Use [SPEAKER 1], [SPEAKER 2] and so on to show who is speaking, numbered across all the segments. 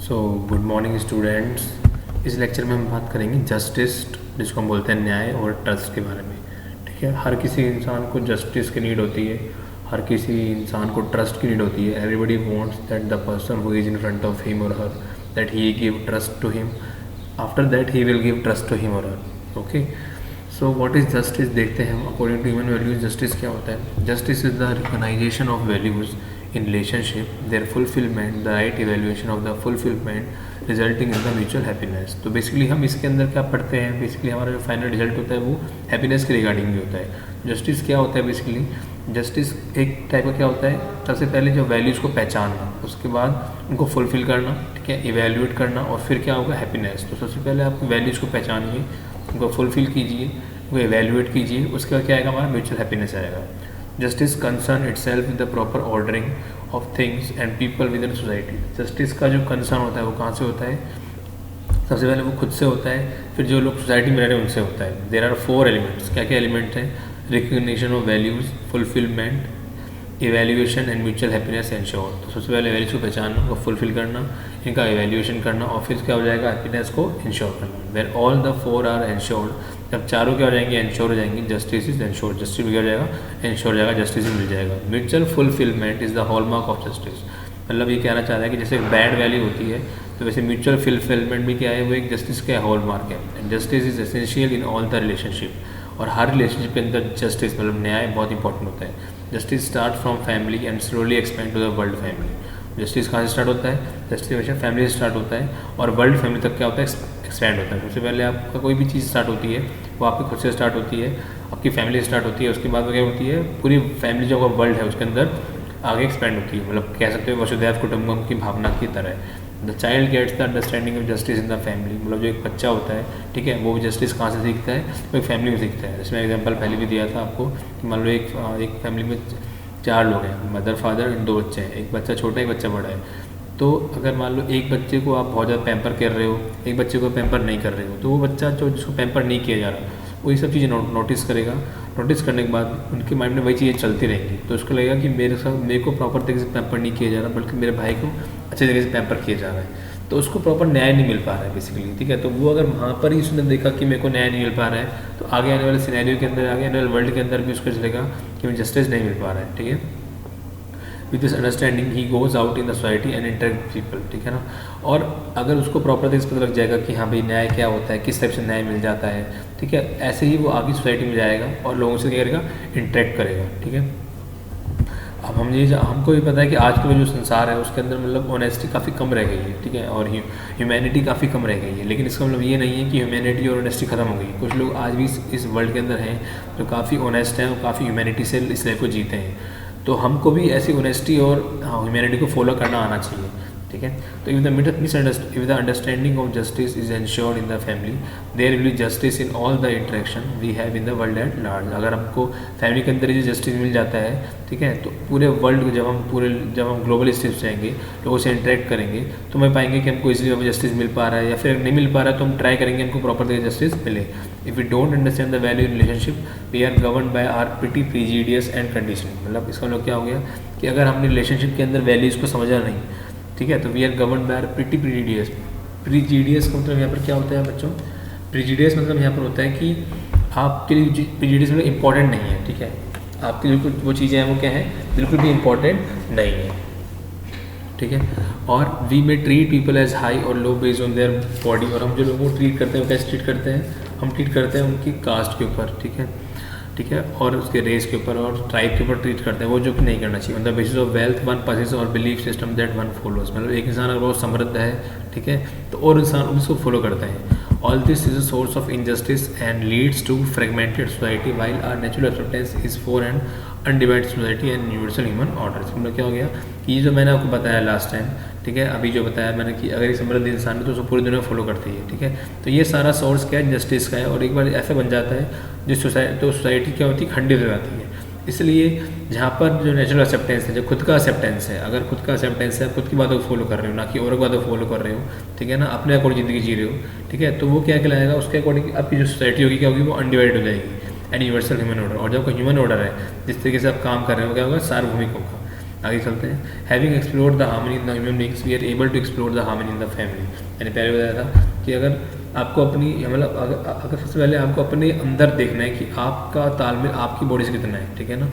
[SPEAKER 1] So good morning students. इस lecture में हम बात करेंगे जस्टिस, जिसको हम बोलते हैं न्याय, और ट्रस्ट के बारे में। ठीक है, हर किसी इंसान को जस्टिस की नीड होती है, हर किसी इंसान को ट्रस्ट की नीड होती है। Everybody wants that the person who is in front of him और her that he give trust to him, after that he will give trust to him और her. Okay, so what is justice देखते हैं हम। According to human values justice क्या होता है? Justice is the recognition of values in relationship, their fulfillment, the right evaluation of the fulfillment resulting in the mutual happiness। तो basically हम इसके अंदर क्या पढ़ते हैं, बेसिकली हमारा जो फाइनल रिजल्ट होता है वो हैप्पीनेस के रिगार्डिंग भी होता है। जस्टिस क्या होता है? बेसिकली जस्टिस एक टाइप का क्या होता है, सबसे पहले जो वैल्यूज़ को पहचानना, उसके बाद उनको फुलफिल करना, ठीक है, इवेल्यूएट करना, और फिर क्या होगा, हैप्पीनेस। तो सबसे पहले आप वैल्यूज़ को पहचानिए, उनको फुलफिल कीजिए, उनको इवेल्यूएट कीजिए, उसके बाद क्या आएगा, हमारा म्यूचुअल हैप्पीनेस आएगा। Justice concern itself with the proper ordering of things and people with in society. Justice का जो कंसर्न होता है वो कहाँ से होता है? सबसे पहले वो खुद से होता है, फिर जो लोग सोसाइटी में रह रहे हैं उनसे होता है। There are 4 elements. क्या क्या एलिमेंट हैं? Recognition of values, fulfilment, evaluation and mutual happiness ensure. तो सबसे पहले वैल्यूज़ को पहचानना, उनको फुलफिल करना, इनका इवेल्यूएशन करना, और फिर क्या हो जाएगा, हैप्पीनेस को इंश्योर करना। Where all the 4 are ensured, जब चारों क्या हो जाएंगे, इंश्योर हो जाएंगे, जस्टिस इज इंश्योर, जस्टिस भी क्या हो जाएगा, इंश्योर हो जाएगा, जस्टिस भी मिल जाएगा। Mutual fulfilment is the hallmark of justice. मतलब ये कहना चाह रहा है कि जैसे बैड वैल्यू होती है, तो वैसे म्यूचुअल फुलफिलमेंट भी क्या है, वो एक जस्टिस का हॉलमार्क है। Justice is essential in all the relationship, और हर रिलेशनशिप के अंदर जस्टिस मतलब न्याय बहुत इंपॉर्टेंट होता है। Justice start from family and slowly expand to the world family. Justice कहाँ से स्टार्ट होता है? जस्टिस हमेशा फैमिली से स्टार्ट होता है, और वर्ल्ड फैमिली तक क्या होता है, एक्सपेंड होता है। सबसे पहले आपका कोई भी चीज़ स्टार्ट होती है वो आपके खुद से स्टार्ट होती है, आपकी फैमिली से स्टार्ट होती है, उसके बाद वो क्या होती है, पूरी फैमिली जो वर्ल्ड है उसके अंदर आगे एक्सपेंड होती है। मतलब कह सकते हो वसुधैव कुटुंबकम की भावना की तरह। The child gets the understanding of justice in the family. मतलब जो एक बच्चा होता है, ठीक है, वो जस्टिस कहाँ से सीखता है, वो एक फैमिली में सीखता है। इसमें एग्जांपल पहले भी दिया था आपको कि मान लो एक फैमिली में 4 लोग हैं, मदर, फादर एंड 2 बच्चे हैं, एक बच्चा छोटा है, एक बच्चा बड़ा है। तो अगर मान लो एक बच्चे को आप बहुत ज़्यादा पैम्पर कर रहे हो, एक बच्चे को पैम्पर नहीं कर रहे हो, तो वो बच्चा जो जिसको पैम्पर नहीं किया जा रहा वो ये सब चीज़ें नोटिस करेगा। नोटिस करने के बाद उनके माइंड में वही चीज़ें चलती रहेंगी, तो उसको लगेगा कि मेरे को प्रॉपर तरीके से पैम्पर नहीं किया जा रहा, बल्कि मेरे भाई को अच्छे तरीके से पैम्पर किया जा रहा है, तो उसको प्रॉपर न्याय नहीं मिल पा रहा है बेसिकली। ठीक है, तो वो अगर वहाँ पर ही उसने देखा कि मेरे को न्याय नहीं मिल पा रहा है, तो आगे आने वाले सिनेरियो के अंदर, आगे आने वाले वर्ल्ड के अंदर भी उसको चलेगा कि मुझे जस्टिस नहीं मिल पा रहा है। ठीक है, with this understanding he goes out in the society and interact people. ठीक है ना, और अगर उसको प्रॉपर तरीके से पता लग जाएगा कि हाँ भाई न्याय क्या होता है, किस टाइप से न्याय मिल जाता है, ठीक है, ऐसे ही वो आगे सोसाइटी में जाएगा और लोगों से क्या करेगा, इंटरेक्ट करेगा। ठीक है, अब हमको ये पता है कि आज का जो संसार है उसके अंदर मतलब ऑनेस्टी काफ़ी कम रह गई है, ठीक है, और ह्यूमैनिटी काफ़ी कम रह गई है। लेकिन इसका मतलब ये नहीं है कि ह्यूमैनिटी और ऑनेस्टी ख़त्म हो गई। कुछ लोग आज भी इस वर्ल्ड के अंदर हैं जो काफ़ी ऑनेस्ट हैं और काफ़ी ह्यूमैनिटी से इस लाइफ को जीते हैं। तो हमको भी ऐसी ऑनेस्टी और ह्यूमैनिटी को फॉलो करना आना चाहिए। ठीक है, तो if the understanding of justice is ensured in the family, there will be justice in all the interaction we have in the world at large. अगर हमको फैमिली के अंदर ही जस्टिस मिल जाता है, ठीक है, तो पूरे वर्ल्ड को जब हम ग्लोबल स्टेज जाएंगे, लोगों से इंटरेक्ट करेंगे, तो मैं पाएंगे कि हमको इजीली हमें जस्टिस मिल पा रहा है, या फिर नहीं मिल पा रहा है तो हम ट्राई करेंगे हमको प्रॉपर तरीके जस्टिस मिले। If we don't understand the value in relationship, we are govern by our pretty prejudices and conditioning. मतलब इसका मतलब क्या हो गया कि अगर हमने रिलेशनशिप के अंदर वैल्यूज़ को समझा नहीं, ठीक है, तो we are govern by our pretty prejudices. Prejudices का मतलब यहाँ पर क्या होता है बच्चों? प्रीजिडियस मतलब यहाँ पर होता है कि आपके लिए प्रीजिडियस मतलब इंपॉर्टेंट नहीं है। ठीक है, आपकी जो वो चीज़ें हैं वो क्या है, बिल्कुल भी इम्पॉर्टेंट नहीं है। ठीक है, और वी में ट्रीट पीपल एज हाई और लो बेस्ड ऑन देयर बॉडी। और हम जो लोगों को ट्रीट करते हैं वो कैसे ट्रीट करते हैं? हम ट्रीट करते हैं उनकी कास्ट के ऊपर, ठीक है, और उसके रेस के ऊपर और ट्राइब के ऊपर ट्रीट करते हैं, वो जो कि नहीं करना चाहिए। On the basis of wealth one possess और belief system that one follows. मतलब एक इंसान अगर बहुत समृद्ध है, ठीक है, तो और इंसान उसको फॉलो करते हैं। All this is a source of injustice and leads to fragmented society while our natural acceptance is for and undivided society and universal human order. मतलब क्या हो गया कि ये जो मैंने आपको बताया लास्ट टाइम, ठीक है, अभी जो बताया मैंने कि अगर एक समृद्ध इंसान है तो उसको पूरी दुनिया फॉलो करती है। ठीक है, तो ये सारा सोर्स क्या है, जस्टिस का है। और एक बार ऐसा बन जाता है जिस सोसाइटी क्या होती है, खंडित हो जाती है। इसलिए जहाँ पर जो नेचुरल एक्सेप्टेंस है, जो खुद का एक्सेप्टेंस है, अगर खुद का एक्सेप्टेंस है, खुद की बातों को फॉलो कर रहे हो, ना कि और बातों को फॉलो कर रहे हो, ठीक है ना, अपने अकॉर्डिंग ज़िंदगी जी रहे हो, ठीक है, तो वो क्या कहलाएगा, उसके अकॉर्डिंग आपकी जो सोसाइटी होगी क्या होगी, वो अनडिवाइडेड हो जाएगी, एंड यूनिवर्सल ह्यूमन ऑर्डर। और जब कोई ह्यूमन ऑर्डर है, जिस तरीके से आप काम कर रहे हो, क्या होगा, सार्वभौमिक होगा। आगे चलते हैं। Having explored the harmony in the human beings we are able to explore the harmony in the family. मैंने पहले बताया था कि अगर आपको अपनी मतलब अगर सबसे पहले आपको अपने अंदर देखना है कि आपका तालमेल आपकी बॉडी से कितना है, ठीक है ना,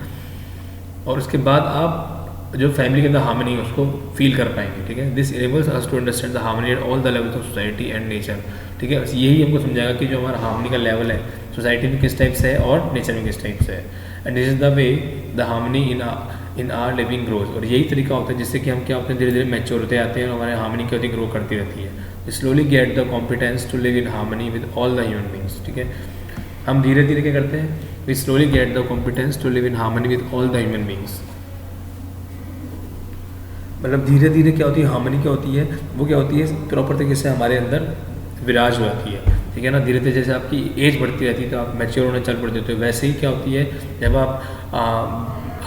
[SPEAKER 1] और उसके बाद आप जो फैमिली के अंदर हार्मनी है उसको फील कर पाएंगे, ठीक है। This enables us to understand the harmony at all the levels of society and nature, ठीक है। यही हमको समझाएगा कि जो हमारा हार्मनी का लेवल है सोसाइटी में किस टाइप से है और नेचर में किस टाइप से है। And this is the way the harmony in are living grows, और यही तरीका होता है जिससे कि हम क्या होते हैं धीरे धीरे मैच्योर होते आते हैं और हमारे हार्मनी क्या होती है ग्रो करती रहती है। Slowly get the competence to live in harmony with all the human beings, ठीक है। हम धीरे धीरे क्या करते हैं, we slowly get the competence to live in harmony with all the human beings. मतलब धीरे धीरे क्या होती है हार्मनी, क्या होती है वो क्या होती है प्रॉपर तरीके से हमारे अंदर विराज हो जाती है, ठीक है ना। धीरे धीरे जैसे आपकी एज बढ़ती रहती है तो आप मैच्योर होने चल पड़ते हो, वैसे ही क्या होती है जब आप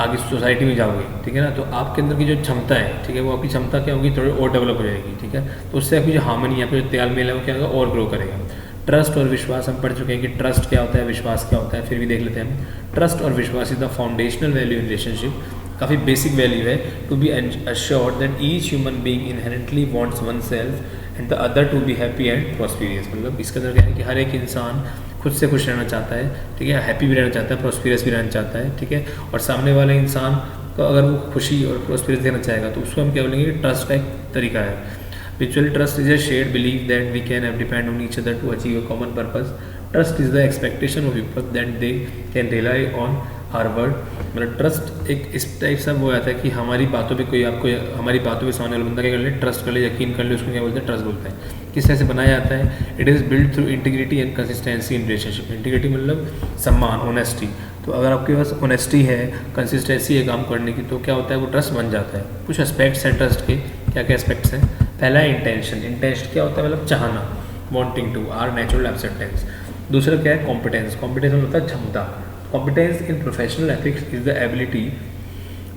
[SPEAKER 1] आगे सोसाइटी में जाओगे, ठीक है ना, तो आपके अंदर की जो क्षमता है, ठीक है, वो आपकी क्षमता क्या होगी थोड़ी और डेवलप हो जाएगी, ठीक है। तो उससे आपकी जो हार्मनी है, आपका जो तालमेल है वो क्या होगा और ग्रो करेगा। ट्रस्ट और विश्वास हम पढ़ चुके हैं कि ट्रस्ट क्या होता है, विश्वास क्या होता है, फिर भी देख लेते हैं हम। ट्रस्ट और विश्वास is the foundational value in relationship, काफ़ी बेसिक वैल्यू है। To be assured that each human being inherently wants oneself and the other to be happy and prosperous। मतलब इसके अंदर क्या है कि हर एक इंसान खुद से खुश रहना चाहता है, ठीक है, हैप्पी भी रहना चाहता है, प्रॉस्पिरस भी रहना चाहता है, ठीक है। और सामने वाले इंसान को अगर वो खुशी और प्रॉस्पिरस देना चाहेगा तो उसको हम क्या बोलेंगे, ट्रस्ट का एक तरीका है। Mutual trust is a shared belief that we can depend on each other to achieve a common purpose। Trust is the expectation of people that they can rely on our word. मतलब trust एक इस type से वो आता है कि हमारी बातों पे कोई आपको हमारी बातों पे सामने वाला बंदा क्या कर ले, ट्रस्ट कर ले, यकीन कर ले, उसको क्या बोलते हैं, ट्रस्ट बोलते हैं। किस तरह से बनाया जाता है, it is build through integrity and consistency in relationship. Integrity मतलब सम्मान, ऑनेस्टी। तो अगर आपके पास ऑनेस्टी है, कंसिस्टेंसी है काम करने की, तो क्या होता है वो ट्रस्ट बन जाता है। कुछ एस्पेक्ट्स हैं ट्रस्ट के, क्या क्या एस्पेक्ट्स हैं। पहला है इंटेंशन। इंटेंशन क्या होता है, मतलब चाहना, wanting to, our natural acceptance. दूसरा क्या है, कॉम्पिटेंस। कॉम्पिटेंस मतलब होता है क्षमता। Competence in professional ethics is the ability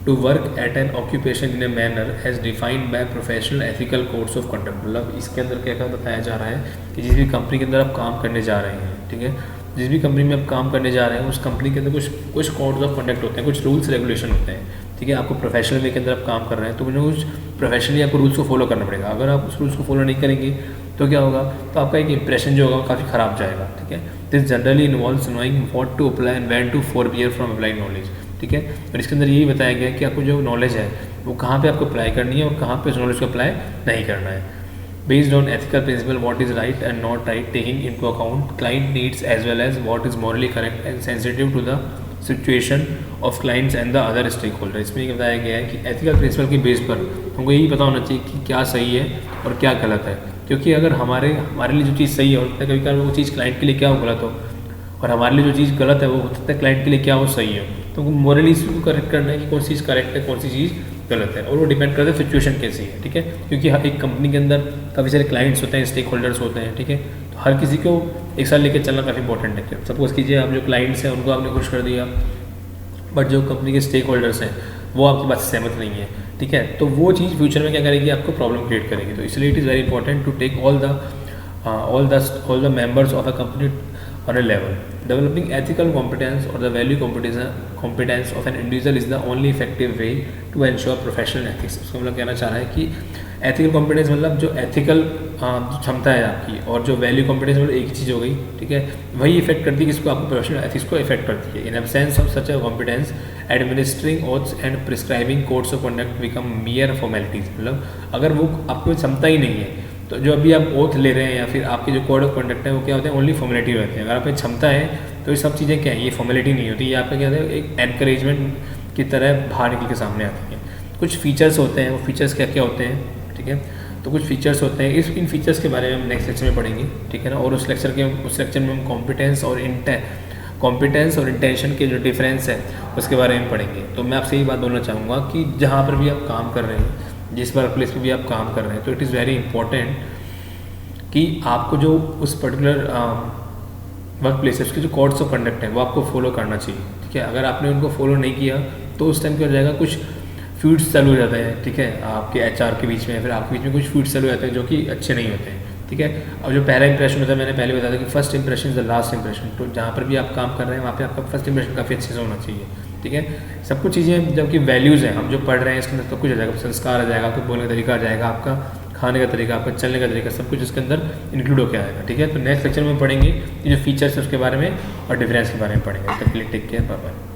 [SPEAKER 1] to work at an occupation in a manner as defined by professional ethical codes of conduct। मतलब इसके अंदर क्या क्या बताया जा रहा है कि जिस भी कंपनी के अंदर आप काम करने जा रहे हैं, ठीक है, जिस भी कंपनी में आप काम करने जा रहे हैं उस कंपनी के अंदर कुछ कोड्स ऑफ कंडक्ट होते हैं, कुछ रूल्स रेगुलेशन होते हैं, ठीक है। आपको प्रोफेशनल वे के अंदर आप काम कर रहे हैं तो मुझे कुछ प्रोफेशनली आपको रूल्स को फॉलो करना पड़ेगा। अगर आप उस रूल्स को फॉलो नहीं करेंगे तो क्या होगा, तो आपका एक इंप्रेशन जो होगा वो काफ़ी ख़राब जाएगा, ठीक है। This generally involves knowing what to apply and when to forbear from applying knowledge, ठीक है। और इसके अंदर यही बताया गया है कि आपको जो नॉलेज है वो कहाँ पे आपको अप्लाई करनी है और कहाँ पे उस नॉलेज को अप्लाई नहीं करना है। Based on ethical principle what is right and not right, taking into account client needs as well as what is morally correct and sensitive to the situation of clients and the other stakeholder. इसमें ये बताया गया है कि ethical principal के base पर हमको यही पता होना चाहिए कि क्या सही है और क्या गलत है। क्योंकि अगर हमारे लिए जो चीज़ सही है और कभी कभी वो चीज़ क्लाइंट के लिए क्या हो गलत हो, और हमारे लिए जो चीज़ गलत है वो हो सकता है क्लाइंट के लिए क्या हो सही है। तो मोरली इसको करेक्ट करना है कि कौन सी चीज़ करेक्ट है, कौन सी चीज़ गलत है, और वो डिपेंड करता है सिचुएशन कैसी है, ठीक है। क्योंकि एक कंपनी के अंदर काफ़ी सारे क्लाइंट्स होते हैं, स्टेक होल्डर्स होते हैं, ठीक है। तो हर किसी को एक साथ लेकर चलना काफ़ी इंपॉर्टेंट है। सपोज कीजिए आप जो क्लाइंट्स हैं उनको आपने खुश कर दिया, बट जो कंपनी के स्टेक होल्डर्स हैं वो आपकी बात से सहमत नहीं है, ठीक है। तो वो चीज़ फ्यूचर में क्या करेगी, आपको प्रॉब्लम क्रिएट करेगी। तो इसलिए it is very important to take all the members of a company on a level। Developing ethical competence or the value competence of an individual is the only effective way to ensure professional ethics। उसको मतलब कहना चाह रहा है कि ethical competence मतलब जो ethical क्षमता है आपकी, और जो value competence मतलब एक ही चीज़ हो गई, ठीक है, वही इफेक्ट करती है किसको, आपको professional ethics को इफेक्ट करती है। In absence of such a competence, administering oaths and prescribing codes of conduct become mere formalities। मतलब अगर वो आपको क्षमता ही नहीं है तो जो अभी आप ओथ ले रहे हैं या फिर आपके जो कोड ऑफ कंडक्ट है वो क्या होते हैं, ओनली फॉर्मेलिटी रहते हैं। अगर आप में क्षमता है तो ये सब चीज़ें क्या है, ये फॉर्मेलिटी नहीं होती, ये आपका क्या होता है, एक एनकरेजमेंट की तरह बाहर निकल के सामने आती है। कुछ फीचर्स होते हैं, वो फीचर्स क्या क्या होते हैं, ठीक है। तो कुछ फीचर्स होते हैं, इन फीचर्स के बारे में हम नेक्स्ट लेक्चर में पढ़ेंगे, ठीक है ना। और उस लेक्चर में हम कॉम्पिटेंस और इंटेंशन के जो डिफरेंस है उसके बारे में पढ़ेंगे। तो मैं आपसे यही बात बोलना चाहूँगा कि जहाँ पर भी आप काम कर रहे हैं, जिस वर्क प्लेस पर भी आप काम कर रहे हैं, तो इट इज़ वेरी इंपॉर्टेंट कि आपको जो उस पर्टिकुलर वर्क प्लेस है उसके जो कोड्स ऑफ कंडक्ट है वो आपको फॉलो करना चाहिए, ठीक है। अगर आपने उनको फॉलो नहीं किया तो उस टाइम क्या हो जाएगा, कुछ फ्यूड्स चालू हो जाते हैं, ठीक है, आपके HR के बीच में, फिर आपके बीच में कुछ फ्यूड्स चालू हो जाते हैं जो कि अच्छे नहीं होते हैं, ठीक है। अब जो पहला इंप्रेशन होता है, मैंने पहले बताया था कि first impression is the last impression. तो जहाँ पर भी आप काम कर रहे हैं वहाँ पे आपका फर्स्ट इंप्रेशन काफ़ी अच्छे से होना चाहिए, ठीक है। सब कुछ चीज़ें जबकि वैल्यूज़ हैं, हम जो पढ़ रहे हैं इसके अंदर सब कुछ आ जाएगा, संस्कार आ जाएगा, आपको बोलने का तरीका आ जाएगा, आपका खाने का तरीका, आपका चलने का तरीका, सब कुछ इसके अंदर इंक्लूड होकर आएगा, ठीक है। तो नेक्स्ट लेक्चर में पढ़ेंगे ये जो फीचर्स है उसके बारे में और डिफरेंस के बारे में पढ़ेंगे। तब के लिए टेक केयर, बाय बाय।